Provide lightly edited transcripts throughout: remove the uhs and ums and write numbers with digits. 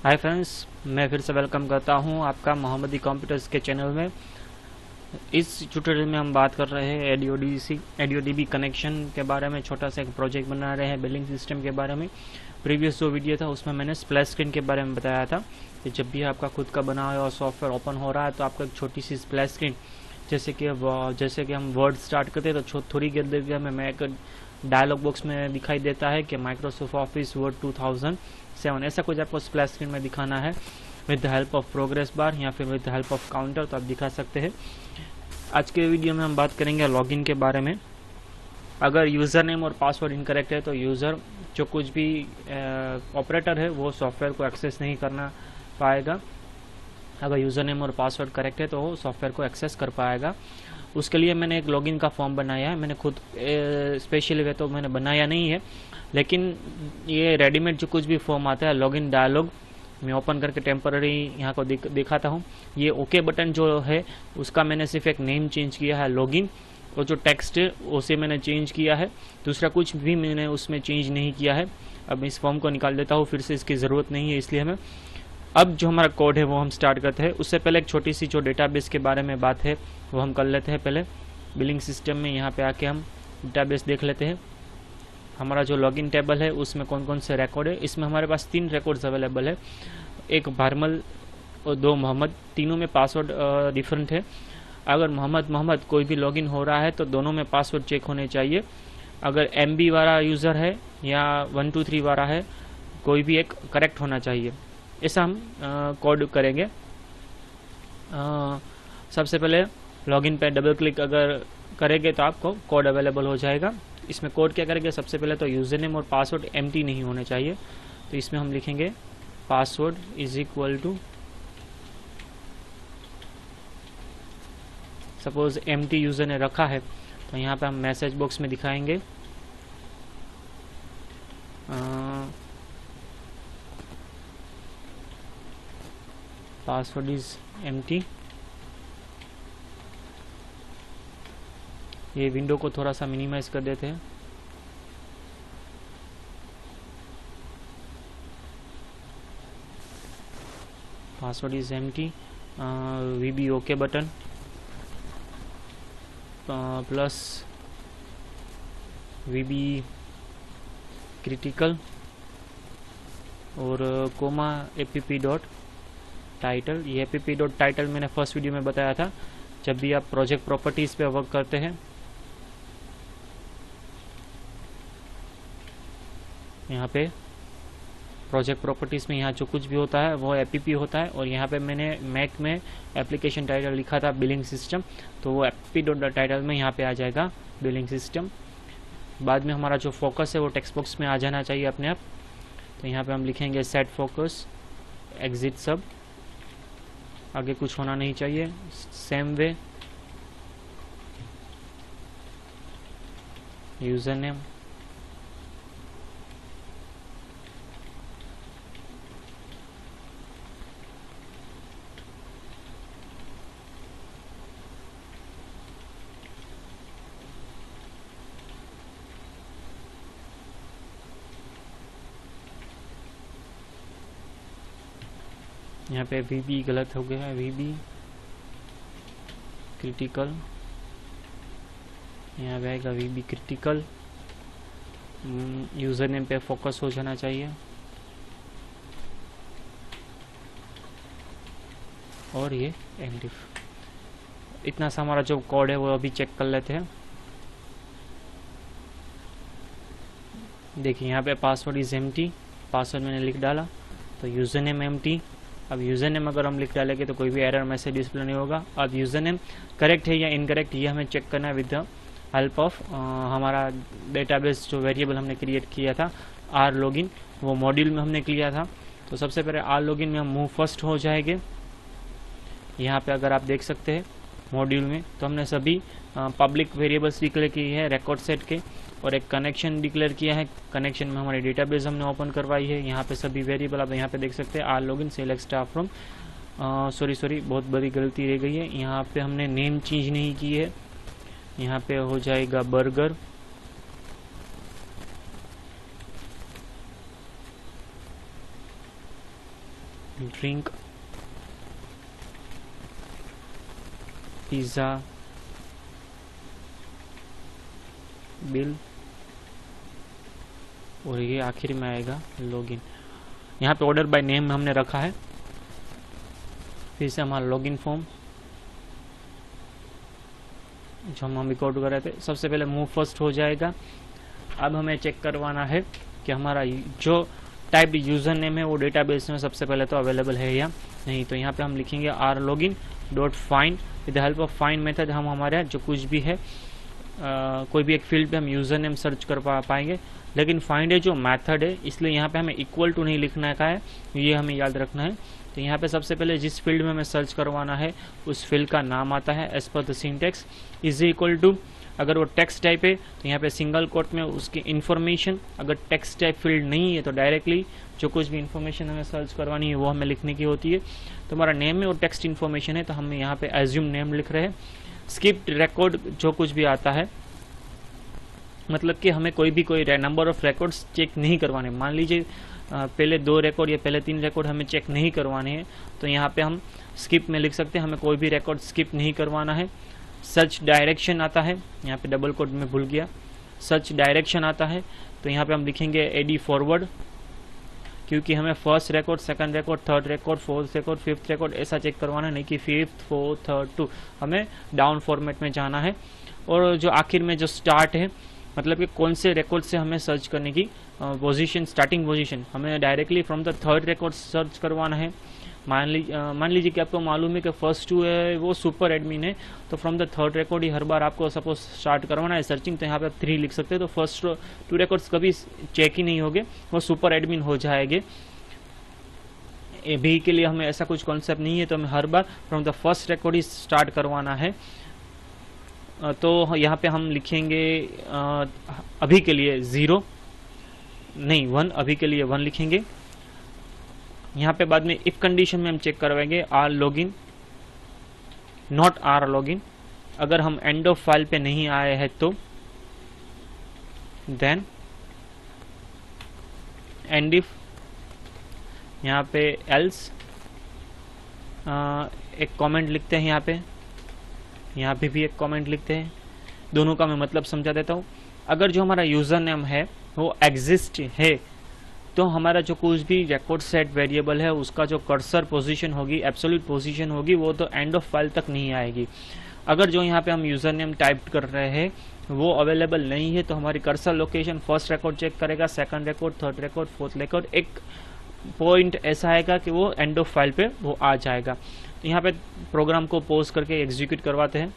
Hi friends, मैं फिर से वेलकम करता हूं आपका मोहम्मदी कंप्यूटर्स के चैनल में। इस ट्यूटोरियल में हम बात कर रहे हैं एडीओडीबी कनेक्शन के बारे में। छोटा सा एक प्रोजेक्ट बना रहे हैं बिलिंग सिस्टम के बारे में। प्रीवियस जो वीडियो था उसमें मैंने स्प्लैश स्क्रीन के बारे में बताया था कि जब भी आपका खुद का बना हुआ सॉफ्टवेयर ओपन हो रहा है तो आपको एक छोटी सी स्प्लैश स्क्रीन, जैसे कि हम वर्ड स्टार्ट करते हैं तो थोड़ी देर के हमें एक डायलॉग बॉक्स में दिखाई देता है कि माइक्रोसॉफ्ट ऑफिस वर्ड 2007, ऐसा कुछ आपको स्प्लैश स्क्रीन में दिखाना है with the help of progress bar या फिर with the help of counter, तो आप दिखा सकते हैं। आज के वीडियो में हम बात करेंगे लॉगिन के बारे में। अगर यूज़र नेम और पासवर्ड इनकरेक्ट है तो यूज़र जो कुछ भी ऑपरेटर है वो सॉफ्टवेयर को एक्सेस नहीं करना पाएगा। अगर यूज़र नेम और पासवर्ड करेक्ट है तो वो सॉफ्टवेयर को एक्सेस कर पाएगा। उसके लिए मैंने एक लॉगिन का फॉर्म बनाया है। मैंने खुद स्पेशली वे तो मैंने बनाया नहीं है, लेकिन ये रेडीमेड जो कुछ भी फॉर्म आता है लॉगिन डायलॉग मैं ओपन करके टेम्पररी यहाँ को दिखाता हूँ। ये ओके बटन जो है उसका मैंने सिर्फ एक नेम चेंज किया है लॉगिन, और जो टेक्स्ट है उसे मैंने चेंज किया है, दूसरा कुछ भी मैंने उसमें चेंज नहीं किया है। अब इस फॉर्म को निकाल देता हूँ, फिर से इसकी ज़रूरत नहीं है इसलिए हमें। अब जो हमारा कोड है वो हम स्टार्ट करते हैं। उससे पहले एक छोटी सी जो डेटाबेस के बारे में बात है वो हम कर लेते हैं। पहले बिलिंग सिस्टम में यहाँ पे आके हम डेटाबेस देख लेते हैं। हमारा जो लॉगिन टेबल है उसमें कौन कौन से रिकॉर्ड है। इसमें हमारे पास 3 रिकॉर्ड्स अवेलेबल है, एक भारमल और 2 मोहम्मद। तीनों में पासवर्ड डिफरेंट है। अगर मोहम्मद कोई भी लॉगिन हो रहा है तो दोनों में पासवर्ड चेक होने चाहिए। अगर MB वाला यूज़र है या 123 वाला है, कोई भी एक करेक्ट होना चाहिए। ऐसा हम कोड करेंगे। सबसे पहले लॉगिन पे डबल क्लिक अगर करेंगे तो आपको कोड अवेलेबल हो जाएगा। इसमें कोड क्या करेंगे, सबसे पहले तो यूज़र नेम और पासवर्ड एम्प्टी नहीं होने चाहिए, तो इसमें हम लिखेंगे password is equal to, suppose empty user ने रखा है तो यहाँ पे हम मैसेज बॉक्स में दिखाएंगे पासवर्ड इज एम्प्टी। ये विंडो को थोड़ा सा मिनिमाइज कर देते हैं। Password is empty, VB okay button plus VB critical और कोमा APP डॉट टाइटल। ये APP डॉट टाइटल मैंने फर्स्ट वीडियो में बताया था। जब भी आप प्रोजेक्ट प्रॉपर्टीज़ पे वर्क करते हैं, यहाँ पे प्रोजेक्ट प्रॉपर्टीज़ में यहाँ जो कुछ भी होता है वो APP होता है, और यहाँ पे मैंने मैक में एप्लीकेशन टाइटल लिखा था बिलिंग सिस्टम, तो वो APP डॉट टाइटल में यहाँ पे आ जाएगा बिलिंग सिस्टम। बाद में हमारा जो फोकस है वो टेक्स्ट बॉक्स में आ जाना चाहिए अपने आप, तो यहाँ पे हम लिखेंगे सेट फोकस एग्जिट सब। आगे कुछ होना नहीं चाहिए। सेम वे यूज़र नेम, यहाँ पे VB गलत हो गया है, VB क्रिटिकल, यहाँ पे आएगा VB क्रिटिकल। यूज़र नेम पे फोकस हो जाना चाहिए, और ये एंडिफ। इतना सा हमारा जो कोड है वो अभी चेक कर लेते हैं। देखिए यहाँ पे पासवर्ड इज एम्प्टी, पासवर्ड मैंने लिख डाला, तो यूज़र नेम एम्प्टी। अब यूज़र नेम अगर हम लिख डालेंगे तो कोई भी एरर मैसेज डिस्प्ले नहीं होगा। अब यूज़र नेम करेक्ट है या इनकरेक्ट ये हमें चेक करना है विद द हेल्प ऑफ हमारा डेटाबेस जो वेरिएबल हमने क्रिएट किया था R लॉगिन, वो मॉड्यूल में हमने किया था। तो सबसे पहले R लॉगिन में हम मूव फर्स्ट हो जाएंगे। यहाँ पे अगर आप देख सकते हैं मॉड्यूल में तो हमने सभी पब्लिक वेरिएबल्स डिक्लेयर किए हैं रिकॉर्ड सेट के, और एक कनेक्शन डिक्लेयर किया है। कनेक्शन में हमारी डेटाबेस हमने ओपन करवाई है। यहाँ पे सभी वेरिएबल आप यहाँ पे देख सकते हैं। R login select staff from, sorry बहुत बड़ी गलती रह गई है। यहाँ पे हमने नेम चेंज नहीं की है, यहाँ पे हो जाएगा बर्गर। ड्रिंक, पिज़्ज़ा, बिल, और ये आखिर में आएगा लॉगिन। यहाँ पे ऑर्डर बाय नेम हमने रखा है। फिर से हमारा लॉगिन फॉर्म जो हम रिकॉर्ड कर रहे थे, सबसे पहले मूव फर्स्ट हो जाएगा। अब हमें चेक करवाना है कि हमारा जो टाइप यूज़र नेम है वो डेटाबेस में सबसे पहले तो अवेलेबल है या नहीं। तो यहाँ पे हम लिखेंगे R login dot find, with the help of find method हम हमारे जो कुछ भी है कोई भी एक फील्ड पे हम यूज़र नेम सर्च कर पाएंगे। लेकिन फाइंड है जो मेथड है, इसलिए यहाँ पे हमें इक्वल टू नहीं लिखना का है, ये हमें याद रखना है। तो यहाँ पे सबसे पहले जिस फील्ड में हमें सर्च करवाना है उस फील्ड का नाम आता है as per the syntax, is equal to, अगर वो टेक्स्ट टाइप है तो यहाँ पे सिंगल कोट में उसकी इन्फॉर्मेशन, अगर टेक्स्ट टाइप फील्ड नहीं है तो डायरेक्टली जो कुछ भी इन्फॉर्मेशन हमें सर्च करवानी है वो हमें लिखने की होती है। तो हमारा नेम है और टेक्स्ट इन्फॉर्मेशन है, तो हम यहाँ पे एज्यूम नेम लिख रहे हैं। स्किप्ड रिकॉर्ड जो कुछ भी आता है, मतलब कि हमें कोई नंबर ऑफ रिकॉर्ड्स चेक नहीं करवाने। मान लीजिए पहले 2 रिकॉर्ड या पहले 3 रिकॉर्ड हमें चेक नहीं करवाने हैं, तो यहाँ पे हम स्किप में लिख सकते हैं, हमें कोई भी रिकॉर्ड स्किप नहीं करवाना है। सर्च डायरेक्शन आता है, यहाँ पे डबल कोट में भूल गया, सर्च डायरेक्शन आता है, तो यहाँ पे हम लिखेंगे एडी फॉरवर्ड, क्योंकि हमें first record, second record, third record, fourth record, fifth record ऐसा चेक करवाना है, नहीं कि फिफ्थ, फोर्थ, थर्ड, टू, हमें डाउन फॉर्मेट में जाना है। और जो आखिर में जो स्टार्ट है, मतलब कि कौन से रिकॉर्ड से हमें सर्च करने की पोजीशन, स्टार्टिंग पोजीशन, हमें directly from the third record search करवाना है। मान लीजिए कि आपको मालूम है कि फर्स्ट 2 है वो सुपर एडमिन है, तो फ्रॉम द थर्ड रिकॉर्ड ही हर बार आपको सपोज स्टार्ट करवाना है सर्चिंग, तो यहाँ पे आप 3 लिख सकते हैं। तो फर्स्ट 2 रिकॉर्ड्स कभी चेक ही नहीं होंगे, वो सुपर एडमिन हो जाएंगे। भी के लिए हमें ऐसा कुछ कॉन्सेप्ट नहीं है, तो हमें हर बार फ्रॉम द फर्स्ट रिकॉर्ड ही स्टार्ट करवाना है। तो यहाँ पे हम लिखेंगे अभी के लिए 0 नहीं 1, अभी के लिए 1 लिखेंगे। यहाँ पे बाद में इफ कंडीशन में हम चेक करवाएंगे R login not R login, अगर हम एंड ऑफ फाइल पे नहीं आए हैं तो देन एंड इफ, यहाँ पे एल्स, एक कमेंट लिखते हैं यहाँ पे भी एक कमेंट लिखते हैं। दोनों का मैं मतलब समझा देता हूँ। अगर जो हमारा यूजर नेम है वो एग्जिस्ट है, तो हमारा जो कुछ भी रिकॉर्ड सेट वेरिएबल है उसका जो कर्सर पोजीशन होगी, एब्सोल्यूट पोजीशन होगी, वो तो एंड ऑफ फाइल तक नहीं आएगी। अगर जो यहाँ पे हम यूजर नेम टाइप कर रहे हैं वो अवेलेबल नहीं है, तो हमारी cursor location first record check करेगा, second record, third record, fourth record, एक पॉइंट ऐसा आएगा कि वो एंड ऑफ फाइल पे वो आ जाएगा। तो यहाँ पे प्रोग्राम को पॉज करके एग्जीक्यूट करवाते हैं।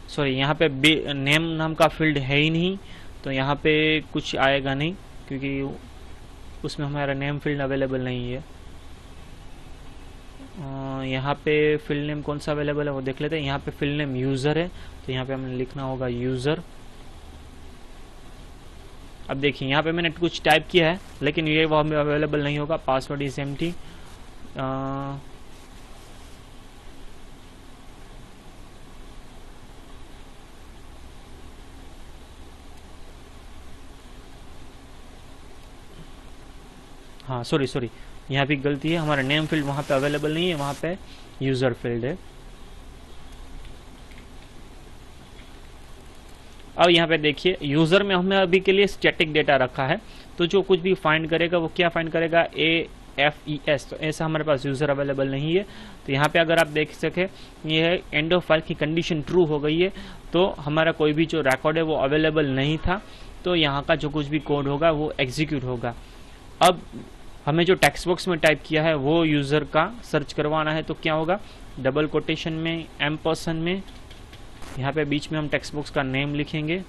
सॉरी, यहाँ पे नेम नाम का फील्ड है ही नहीं, तो यहाँ पे कुछ आएगा नहीं, क्योंकि उसमें हमारा नेम फील्ड अवेलेबल नहीं है। यहाँ पे फील्ड नेम कौन सा अवेलेबल है वो देख लेते हैं। यहाँ पे फील्ड नेम यूज़र है, तो यहाँ पे हमें लिखना होगा यूज़र। अब देखिए यहाँ पे मैंने कुछ टाइप किया है, लेकिन ये वो हमें अवेलेबल नहीं होगा। पासवर्ड इज एम्प्टी, हाँ सॉरी यहाँ भी गलती है, हमारा नेम फील्ड वहाँ पे अवेलेबल नहीं है, वहाँ पे यूज़र फील्ड है। अब यहाँ पे देखिए यूज़र में हमने अभी के लिए स्टैटिक डेटा रखा है, तो जो कुछ भी फाइंड करेगा वो क्या फाइंड करेगा, AFES, तो ऐसा हमारे पास यूज़र अवेलेबल नहीं है। तो यहाँ पे अगर आप देख सके ये है एंड ऑफ फाइल की कंडीशन ट्रू हो गई है, तो हमारा कोई भी जो रिकॉर्ड है वो अवेलेबल नहीं था, तो यहाँ का जो कुछ भी कोड होगा वो एग्जीक्यूट होगा। अब हमें जो टेक्स्ट बॉक्स में टाइप किया है वो यूज़र का सर्च करवाना है, तो क्या होगा, डबल कोटेशन में एम्परसेंड में, यहाँ पे बीच में हम टेक्स्ट बॉक्स का नेम लिखेंगे।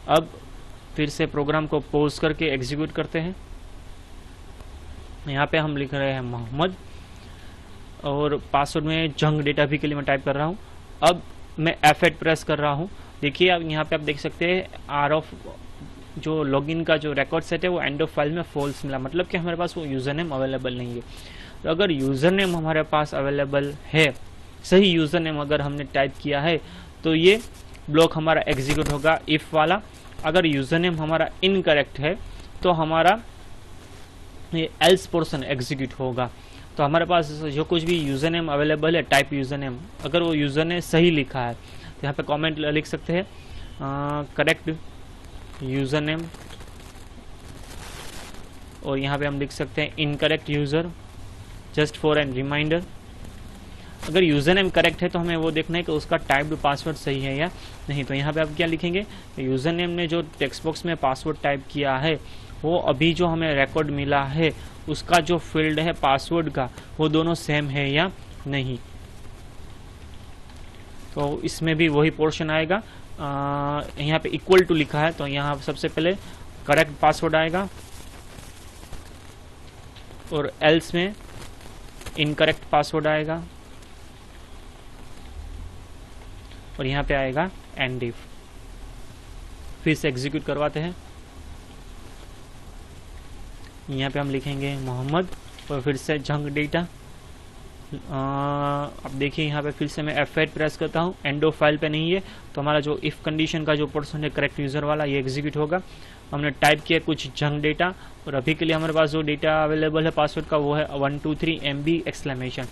अब फिर से प्रोग्राम को पॉज करके एग्जीक्यूट करते हैं। यहाँ पे हम लिख रहे हैं मोहम्मद, और पासवर्ड में जंग डेटा भी के लिए मैं टाइप कर रहा हूँ। अब मैं F8 प्रेस कर रहा हूँ। देखिए अब यहाँ पे आप देख सकते हैं आर ऑफ जो लॉगिन का जो रिकॉर्ड सेट है वो एंड ऑफ फाइल में फॉल्स मिला, मतलब कि हमारे पास वो यूज़र नेम अवेलेबल नहीं है। तो अगर यूज़र नेम हमारे पास अवेलेबल है, सही यूज़र नेम अगर हमने टाइप किया है, तो ये ब्लॉक हमारा एग्जीक्यूट होगा इफ वाला। अगर यूजर नेम हमारा इनकरेक्ट है तो हमारा ये एल्स पोर्शन एग्जीक्यूट होगा। तो हमारे पास जो कुछ भी यूजर नेम अवेलेबल है, टाइप यूजर नेम, अगर वो यूजर ने सही लिखा है तो यहाँ पे कमेंट लिख सकते हैं करेक्ट यूजर नेम, और यहाँ पे हम लिख सकते हैं incorrect user, just for an reminder. अगर यूजर नेम करेक्ट है तो हमें वो देखना है कि उसका टाइप्ड पासवर्ड सही है या नहीं। तो यहाँ पे आप क्या लिखेंगे, यूजर नेम ने जो टेक्स्ट बॉक्स में पासवर्ड टाइप किया है वो अभी जो हमें रिकॉर्ड मिला है उसका जो फील्ड है पासवर्ड का वो दोनों सेम है या नहीं। तो इसमें भी वही पोर्शन आएगा। यहाँ पे इक्वल टू लिखा है तो यहाँ सबसे पहले करेक्ट पासवर्ड आएगा और एल्स में इनकरेक्ट पासवर्ड आएगा और यहाँ पे आएगा एंड इफ। फिर से एग्जीक्यूट करवाते हैं। यहाँ पे हम लिखेंगे मोहम्मद और फिर से जंक डेटा। अब देखिए यहाँ पे फिर से मैं F8 प्रेस करता हूँ, एंड ऑफ फाइल पे नहीं है तो हमारा जो इफ कंडीशन का जो पोर्शन है करेक्ट यूजर वाला ये एग्जीक्यूट होगा। हमने टाइप किया कुछ जंक डेटा और अभी के लिए हमारे पास जो डेटा अवेलेबल है पासवर्ड का वो है 123 MB एक्सक्लेमेशन।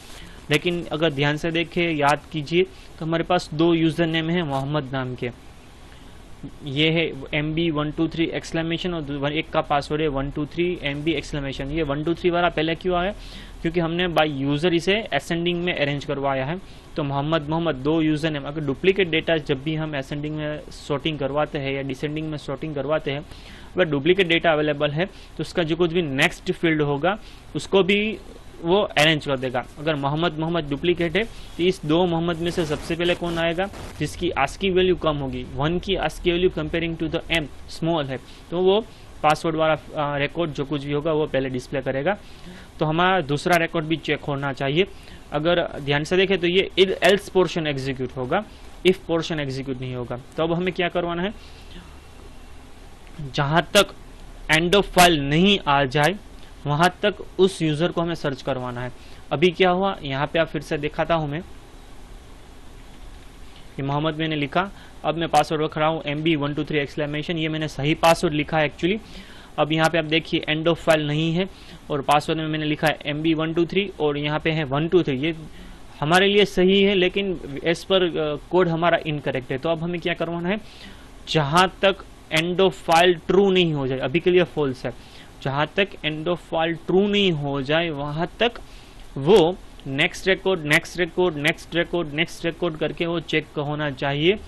लेकिन अगर ध्यान से देखें, याद कीजिए तो हमारे पास दो यूजर नेम है मोहम्मद नाम के, ये है MB 123 एक्सक्लेमेशन और एक का पासवर्ड है 123 MB एक्सक्लेमेशन। ये 123 वाला पहले क्यों आया, क्योंकि हमने बाय यूजर इसे असेंडिंग में अरेंज करवाया है। तो मोहम्मद दो यूजर नेम, अगर डुप्लीकेट डेटा जब भी हम असेंडिंग में सॉर्टिंग करवाते हैं या डिसेंडिंग में सॉर्टिंग करवाते हैं, अगर डुप्लीकेट डेटा अवेलेबल है तो उसका जो कुछ भी नेक्स्ट फील्ड होगा उसको भी वो अरेंज कर देगा। अगर मोहम्मद डुप्लीकेट है तो इस दो मोहम्मद में से सबसे पहले कौन आएगा, जिसकी आस्की वैल्यू कम होगी, 1 की ASCII value comparing to the M small है, तो वो पासवर्ड वाला रिकॉर्ड जो कुछ भी होगा वो पहले डिस्प्ले करेगा। तो हमारा दूसरा रिकॉर्ड भी चेक होना चाहिए। अगर ध्यान से देखें तो ये एल्स पोर्शन एग्जीक्यूट होगा, इफ पोर्शन एग्जीक्यूट नहीं होगा। तो अब हमें क्या करवाना है, जहां तक एंड ऑफ फाइल नहीं आ जाए वहां तक उस यूजर को हमें सर्च करवाना है। अभी क्या हुआ, यहाँ पे आप फिर से दिखाता हूं मैं, ये मोहम्मद मैंने लिखा, अब मैं पासवर्ड रख रहा हूँ MB 123 एक्सक्लेमेशन, ये मैंने सही पासवर्ड लिखा है एक्चुअली। अब यहाँ पे आप देखिए एंड ऑफ फाइल नहीं है और पासवर्ड में मैंने लिखा है MB 123 और यहाँ पे है 123, ये हमारे लिए सही है लेकिन एज पर कोड हमारा इनकरेक्ट है। तो अब हमें क्या करवाना है, जहां तक एंड ऑफ फाइल ट्रू नहीं हो जाए, अभी के लिए फॉल्स है, जहां तक एंड ऑफ फाइल ट्रू नहीं हो जाए वहां तक वो नेक्स्ट रिकॉर्ड करके वो चेक होना चाहिए।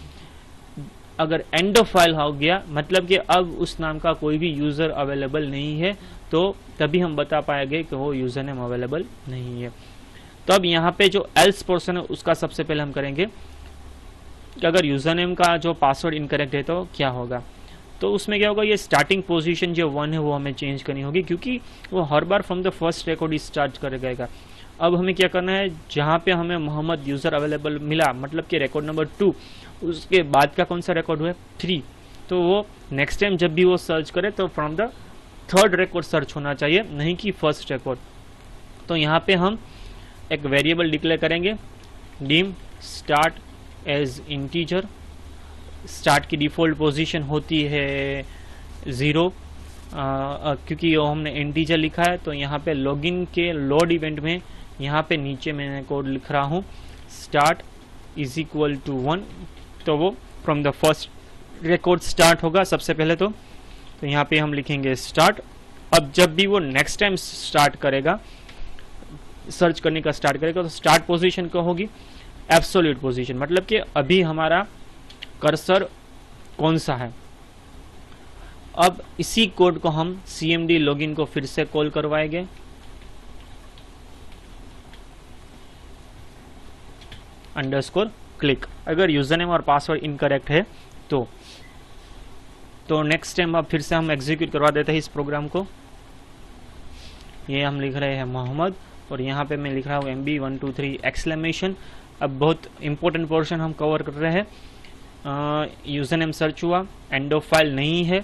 अगर एंड ऑफ फाइल हो गया मतलब कि अब उस नाम का कोई भी यूजर अवेलेबल नहीं है, तो तभी हम बता पाएंगे कि वो यूजर नेम अवेलेबल नहीं है। तो अब यहाँ पे जो एल्स पोर्शन है उसका सबसे पहले हम करेंगे कि अगर यूजर नेम का जो पासवर्ड इनकरेक्ट है तो क्या होगा। तो उसमें क्या होगा, ये स्टार्टिंग पोजीशन जो 1 है वो हमें चेंज करनी होगी, क्योंकि वो हर बार from the first record start करेगा। अब हमें क्या करना है, जहाँ पे हमें मोहम्मद यूजर अवेलेबल मिला मतलब कि रिकॉर्ड नंबर 2, उसके बाद का कौन सा रिकॉर्ड हुआ 3, तो वो नेक्स्ट टाइम जब भी वो सर्च करे तो from the third record search होना चाहिए, नहीं कि फर्स्ट रिकॉर्ड। तो यहाँ पे हम एक वेरिएबल डिक्लेयर करेंगे, dim start as integer. Start की डिफॉल्ट पोजीशन होती है 0, क्योंकि वो हमने इंटीजर लिखा है। तो यहाँ पे लॉगिन के लोड इवेंट में यहाँ पे नीचे मैंने कोड लिख रहा हूँ स्टार्ट इज इक्वल टू 1, तो वो from the first record start होगा सबसे पहले। तो यहाँ पे हम लिखेंगे स्टार्ट। अब जब भी वो नेक्स्ट टाइम स्टार्ट करेगा, सर्च करने का स्टार्ट करेगा, तो स्टार्ट पोजीशन क्या होगी, एब्सोल्यूट पोजीशन, मतलब कि अभी हमारा कर्सर कौन सा है। अब इसी कोड को हम cmd लॉगिन को फिर से कॉल करवाएंगे, अंडरस्कोर क्लिक। अगर यूजर नेम और पासवर्ड इनकरेक्ट है तो नेक्स्ट टाइम अब फिर से हम एग्जीक्यूट करवा देते हैं इस प्रोग्राम को। ये हम लिख रहे हैं मोहम्मद और यहाँ पे मैं लिख रहा हूँ MB 123 एक्सक्लेमेशन। अब बहुत इंपॉर्टेंट पोर्शन हम कवर कर रहे हैं। यूजर नेम सर्च हुआ, एंड ऑफ फाइल नहीं है,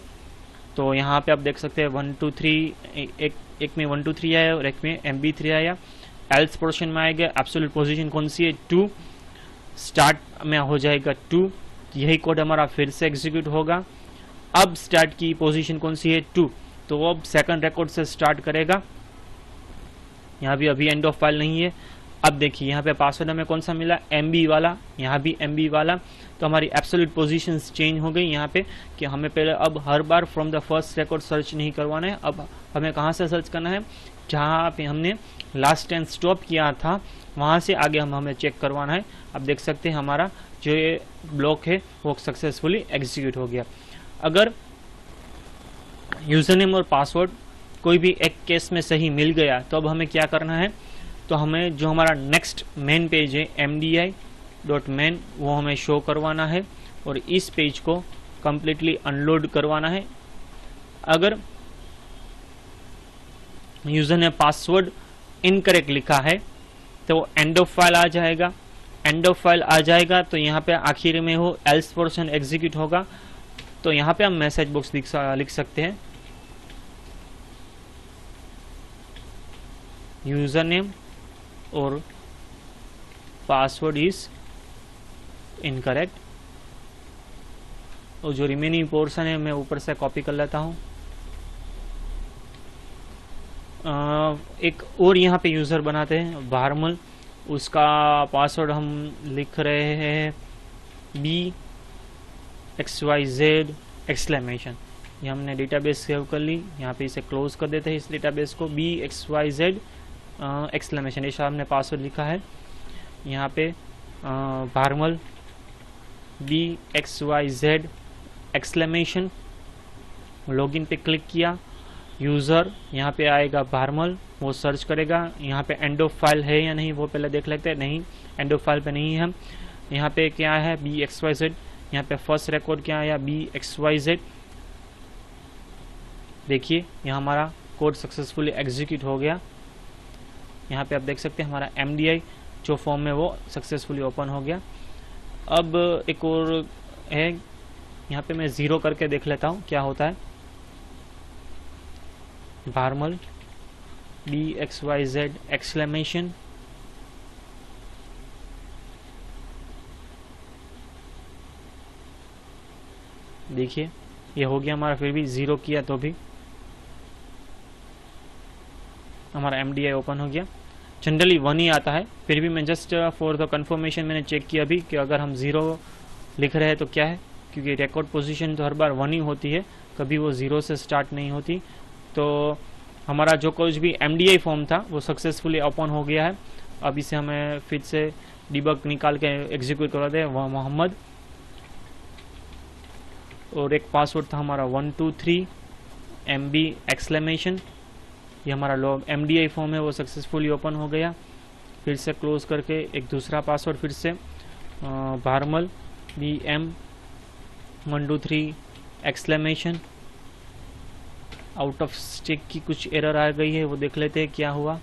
तो यहाँ पे आप देख सकते हैं 123, एक में 123 आया और एक में MB3 आया। एल्स पोर्शन में आएगा, एब्सोल्यूट पोजीशन कौन सी है 2, स्टार्ट में हो जाएगा 2, यही कोड हमारा फिर से एग्जीक्यूट होगा। अब स्टार्ट की पोजीशन कौन सी है 2, तो वो अब सेकंड रिकॉर्ड से स्टार्ट करेगा। यहाँ भी अभी एंड ऑफ फाइल नहीं है। अब देखिए यहाँ पे पासवर्ड हमें कौन सा मिला, MB वाला, यहाँ भी MB वाला। तो हमारी एब्सोल्यूट पोजीशंस चेंज हो गई यहाँ पे कि हमें पहले अब हर बार from the first record search नहीं करवाना है। अब हमें कहाँ से सर्च करना है, जहाँ पे हमने लास्ट टाइम स्टॉप किया था वहाँ से आगे हमें चेक करवाना है। अब देख सकते हैं हमारा जो ये ब्लॉक है वो सक्सेसफुली एग्जीक्यूट हो गया। अगर यूजर नेम और पासवर्ड कोई भी एक केस में सही मिल गया तो अब हमें क्या करना है, तो हमें जो हमारा नेक्स्ट मेन पेज है mdi.main वो हमें शो करवाना है और इस पेज को कम्प्लीटली अनलोड करवाना है। अगर यूजर ने पासवर्ड इनकरेक्ट लिखा है तो वो एंड ऑफ फाइल आ जाएगा। एंड ऑफ फाइल आ जाएगा तो यहाँ पे आखिर में वो एल्स पोर्शन एग्जीक्यूट होगा। तो यहाँ पे हम मैसेज बॉक्स लिख सकते हैं यूजर नेम और पासवर्ड इज इनकरेक्ट, और जो रिमेनिंग पोर्शन है मैं ऊपर से कॉपी कर लेता हूँ। एक और यहाँ पे यूज़र बनाते हैं भारमल, उसका पासवर्ड हम लिख रहे हैं BXYZ एक्सक्लेमेशन। ये हमने डेटाबेस सेव कर ली, यहाँ पे इसे क्लोज कर देते हैं इस डेटाबेस को। BXYZ एक्सक्लेमेशन ऐसा हमने पासवर्ड लिखा है। यहाँ पे भारमल BXYZ एक्सक्लेमेशन, लॉगिन पे क्लिक किया, यूज़र यहाँ पे आएगा भारमल, वो सर्च करेगा। यहाँ पे एंड ऑफ फाइल है या नहीं वो पहले देख लेते हैं। नहीं, एंड ऑफ फाइल पे नहीं है। हम यहाँ पे क्या है BXYZ, यहाँ पे फर्स्ट रिकॉर्ड क्या आया BXYZ। देखिए यहाँ हमारा कोड सक्सेसफुली एग्जीक्यूट हो गया। यहाँ पे आप देख सकते हैं हमारा MDI जो फॉर्म में वो सक्सेसफुली ओपन हो गया। अब एक और है, यहाँ पे मैं 0 करके देख लेता हूँ क्या होता है। भारमल BXYZ एक्सक्लेमेशन, देखिए ये हो गया हमारा। फिर भी 0 किया तो भी हमारा MDI ओपन हो गया। जनरली 1 ही आता है, फिर भी मैं जस्ट फॉर द कंफर्मेशन मैंने चेक किया अभी कि अगर हम 0 लिख रहे हैं तो क्या है, क्योंकि रिकॉर्ड पोजीशन तो हर बार 1 ही होती है, कभी वो 0 से स्टार्ट नहीं होती। तो हमारा जो कुछ भी MDI फॉर्म था वो सक्सेसफुली ओपन हो गया है। अब इसे हमें फिर से डिबग निकाल के एग्जीक्यूट करवाते हैं, वह मोहम्मद, और एक पासवर्ड था हमारा 123 MB एक्सक्लेमेशन। ये हमारा लॉग MDI फॉर्म है वो सक्सेसफुली ओपन हो गया। फिर से क्लोज करके एक दूसरा पासवर्ड फिर से Bharmal BM123 exclamation. Out of stick की कुछ एरर आ गई है, वो देख लेते हैं क्या हुआ।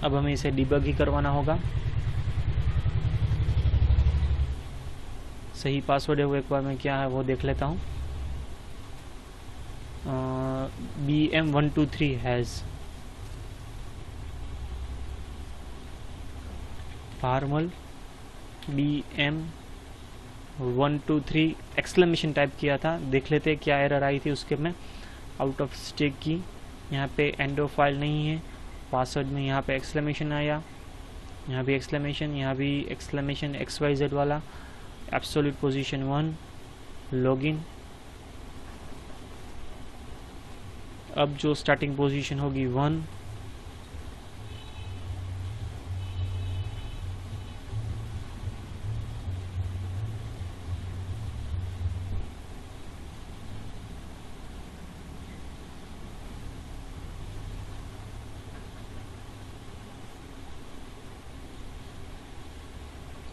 अब हमें इसे डिबग ही करवाना होगा। सही पासवर्ड है वो एक बार मैं क्या है वो देख लेता हूँ। BM123 has Bharmal BM123 exclamation type किया था, देख लेते हैं क्या एरर आई थी उसके में। आउट ऑफ स्टिक की, यहाँ पे एंड ऑफ फाइल नहीं है, पासवर्ड में यहाँ पे एक्सक्लेमेशन आया, यहाँ भी एक्सक्लेमेशन, यहाँ भी एक्सक्लेमेशन XYZ वाला। Absolute position 1, login. अब जो स्टार्टिंग पोजीशन होगी 1,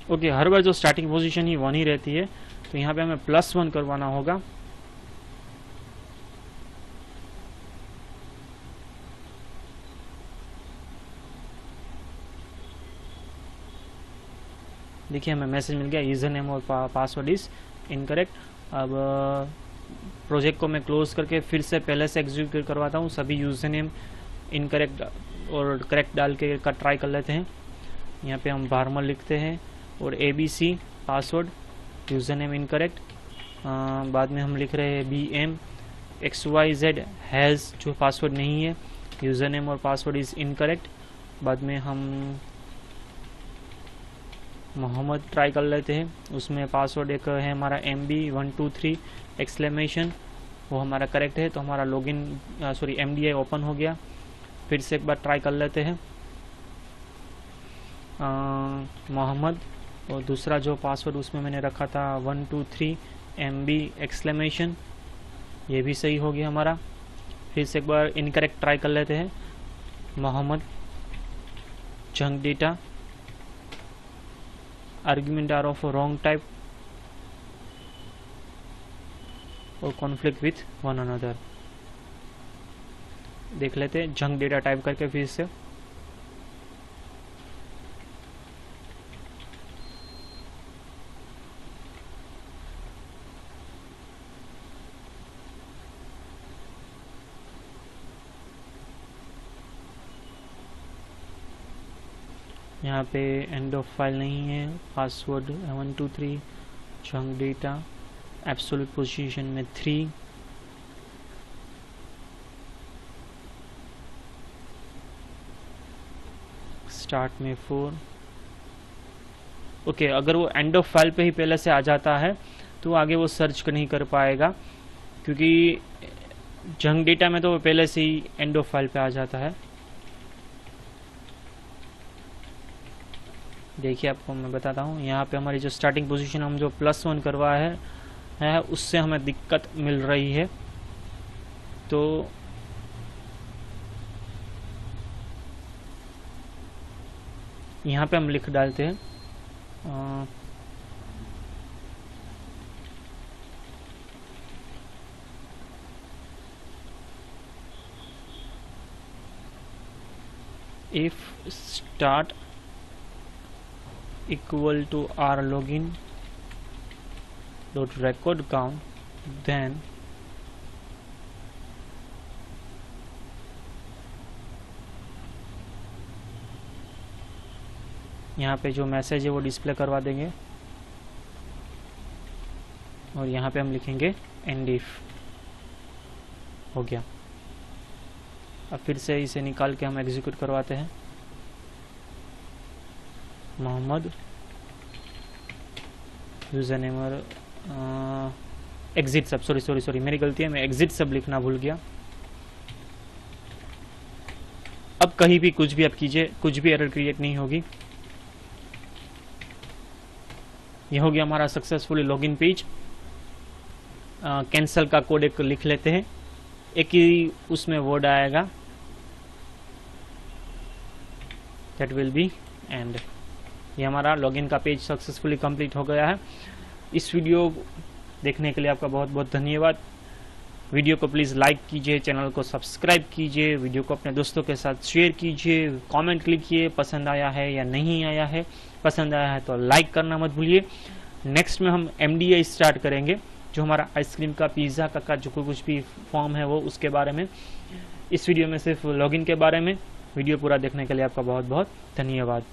ओके हर बार जो स्टार्टिंग पोजीशन ही 1 ही रहती है, तो यहाँ पे हमें +1 करवाना होगा। देखिए हमें मैसेज मिल गया यूजर नेम और पासवर्ड इज इनकरेक्ट। अब प्रोजेक्ट को मैं क्लोज करके फिर से पहले से एग्जीक्यूट करवाता हूँ। सभी यूज़र नेम इनकरेक्ट और करेक्ट डाल के का ट्राई कर लेते हैं। यहाँ पे हम बारमल लिखते हैं और ABC password, user name incorrect. बाद में हम लिख रहे हैं BMXYZ हैज़, जो पासवर्ड नहीं है, यूज़र नेम और पासवर्ड इज़ इनकरेक्ट। बाद में हम मोहम्मद ट्राई कर लेते हैं, उसमें पासवर्ड एक है हमारा MB123 एक्सक्लेमेशन, वो हमारा करेक्ट है, तो हमारा लॉगिन MDI ओपन हो गया। फिर से एक बार ट्राई कर लेते हैं मोहम्मद, और दूसरा जो पासवर्ड उसमें मैंने रखा था 123 MB एक्सक्लेमेशन, ये भी सही हो गया हमारा। फिर से एक बार इनकरेक्ट ट्राई कर लेते हैं Mohammad junk data, argument are of wrong type और कॉन्फ्लिक्ट विथ वन अनदर। देख लेते हैं जंक डेटा टाइप करके फिर से। यहाँ पे एंड ऑफ फाइल नहीं है, password 123 junk data, absolute position में 3, स्टार्ट में 4। ओके, अगर वो एंड ऑफ फाइल पे ही पहले से आ जाता है तो आगे वो सर्च नहीं कर पाएगा, क्योंकि जंक डेटा में तो वो पहले से ही एंड ऑफ फाइल पे आ जाता है। देखिए आपको मैं बताता हूँ, यहाँ पे हमारी जो स्टार्टिंग पोजीशन हम जो +1 करवाया है उससे हमें दिक्कत मिल रही है। तो यहाँ पे हम लिख डालते हैं if start equal to our login dot record count, then यहाँ पे जो मैसेज है वो डिस्प्ले करवा देंगे और यहाँ पे हम लिखेंगे एंड इफ। हो गया। अब फिर से इसे निकाल के हम एग्जीक्यूट करवाते हैं। मोहम्मद यूज़र नेम और एग्जिट सब, सॉरी मेरी गलती है, मैं एग्जिट सब लिखना भूल गया। अब कहीं भी कुछ भी आप कीजिए, कुछ भी एरर क्रिएट नहीं होगी। ये हो गया हमारा सक्सेसफुली लॉगिन पेज। कैंसल का कोड एक लिख लेते हैं, एक ही उसमें वर्ड आएगा, दैट विल बी एंड। ये हमारा लॉगिन का पेज सक्सेसफुली कंप्लीट हो गया है। इस वीडियो देखने के लिए आपका बहुत बहुत धन्यवाद। वीडियो को प्लीज़ लाइक कीजिए, चैनल को सब्सक्राइब कीजिए, वीडियो को अपने दोस्तों के साथ शेयर कीजिए, कमेंट लिखिए पसंद आया है या नहीं आया है। पसंद आया है तो लाइक करना मत भूलिए। नेक्स्ट में हम MDI स्टार्ट करेंगे, जो हमारा आइसक्रीम का, पिज़्ज़ा का जो कुछ भी फॉर्म है वो उसके बारे में। इस वीडियो में सिर्फ लॉगिन के बारे में। वीडियो पूरा देखने के लिए आपका बहुत बहुत धन्यवाद।